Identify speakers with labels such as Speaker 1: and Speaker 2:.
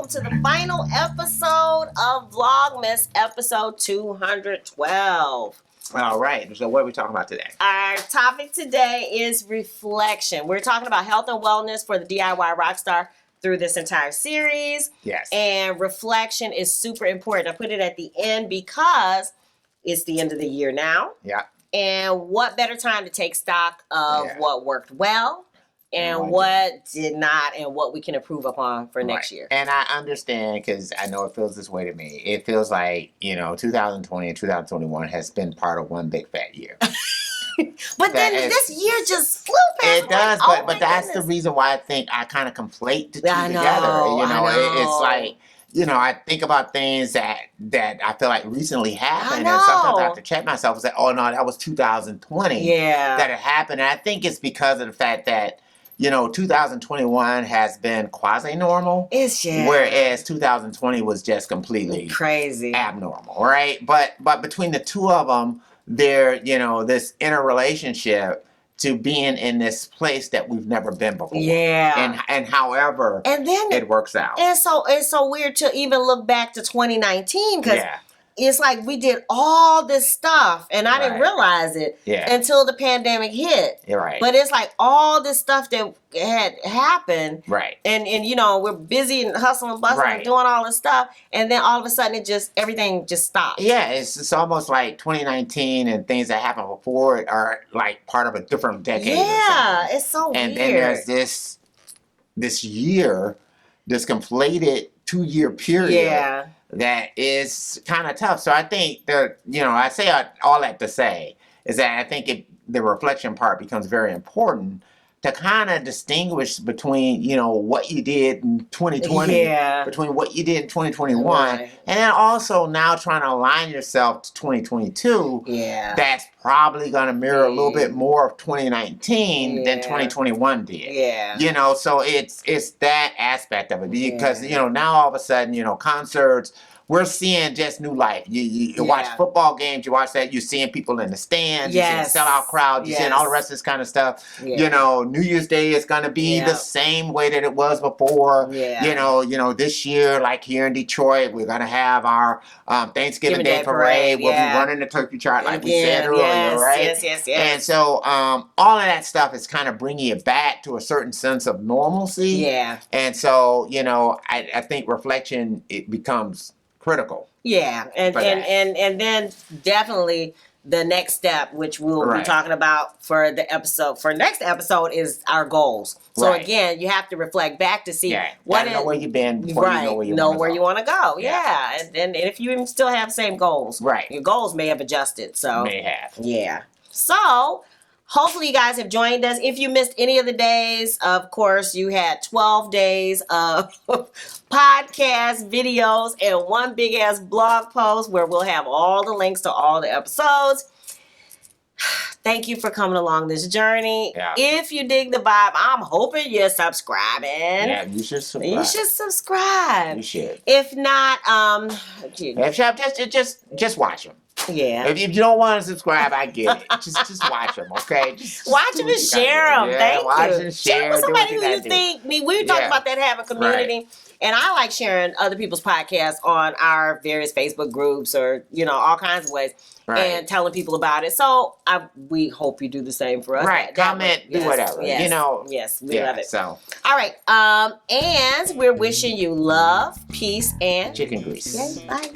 Speaker 1: welcome to the final episode of Vlogmas, episode 212.
Speaker 2: All right, so what are we talking about today?
Speaker 1: Our topic today is reflection. We're talking about health and wellness for the D.I.Y rockstar through this entire series.
Speaker 2: Yes.
Speaker 1: And reflection is super important. I put it at the end because it's the end of the year now.
Speaker 2: Yeah.
Speaker 1: And what better time to take stock of what worked well and what did not, and what we can improve upon for next year.
Speaker 2: And I understand, because I know it feels this way to me. It feels like, 2020 and 2021 has been part of one big fat year.
Speaker 1: But then this year just flew past.
Speaker 2: It does, but that's the reason why I think I kind of conflate the two together. It's like, I think about things that I feel like recently happened, and sometimes I have to check myself and say, oh no, that was 2020 that it happened. And I think it's because of the fact that 2021 has been quasi-normal, whereas 2020 was just completely
Speaker 1: crazy,
Speaker 2: abnormal, right? But between the two of them, they're, this interrelationship to being in this place that we've never been before.
Speaker 1: Yeah.
Speaker 2: And however it works out.
Speaker 1: And so it's so weird to even look back to 2019, because it's like we did all this stuff and I didn't realize it until the pandemic hit.
Speaker 2: Right.
Speaker 1: But it's like all this stuff that had happened.
Speaker 2: Right.
Speaker 1: And we're busy and hustling and bustling and doing all this stuff. And then all of a sudden everything just stopped.
Speaker 2: Yeah, it's almost like 2019 and things that happened before it are like part of a different decade.
Speaker 1: Yeah, it's so weird.
Speaker 2: And then there's this year, this conflated 2-year period.
Speaker 1: Yeah.
Speaker 2: That is kind of tough. So I think I say all that to say is that I think the reflection part becomes very important to kind of distinguish between, what you did in 2020, between what you did in 2021, and then also now trying to align yourself to 2022. Yeah. That's probably going to mirror a little bit more of 2019 than 2021 did. Yeah. So it's that aspect of it because, now all of a sudden, concerts, we're seeing just new life. You watch football games, you watch that, you're seeing people in the stands, you're seeing sellout crowds, you're seeing all the rest of this kind of stuff. New Year's Day is going to be the same way that it was before. This year, like here in Detroit, we're going to have our Thanksgiving Day Parade. We'll be running the turkey chart like we said earlier, right?
Speaker 1: Yes.
Speaker 2: And so all of that stuff is kind of bringing you back to a certain sense of normalcy. Yeah. And so, I think reflection, it becomes critical.
Speaker 1: Yeah, and then definitely the next step, which we'll be talking about for next episode, is our goals. So again, you have to reflect back to see
Speaker 2: what know where you've been before you know where you
Speaker 1: want to go. Yeah. And if you still have the same goals, your goals may have adjusted. So
Speaker 2: may have.
Speaker 1: Yeah. So hopefully you guys have joined us. If you missed any of the days, of course, you had 12 days of podcast videos and one big ass blog post where we'll have all the links to all the episodes. Thank you for coming along this journey. Yeah. If you dig the vibe, I'm hoping you're subscribing.
Speaker 2: Yeah, you should subscribe.
Speaker 1: You should subscribe.
Speaker 2: You should.
Speaker 1: If not,
Speaker 2: just watch them.
Speaker 1: Yeah.
Speaker 2: If you don't want to subscribe, I get it. Just watch them, okay?
Speaker 1: Watch them and share them.
Speaker 2: Yeah, watch
Speaker 1: you.
Speaker 2: And share
Speaker 1: with somebody who you think. We were talking about that, having community. And I like sharing other people's podcasts on our various Facebook groups or, all kinds of ways. And telling people about it. So we hope you do the same for us.
Speaker 2: Right. Comment, do whatever.
Speaker 1: Yes, we love it.
Speaker 2: So.
Speaker 1: All right. And we're wishing you love, peace, and
Speaker 2: chicken grease.
Speaker 1: Bye.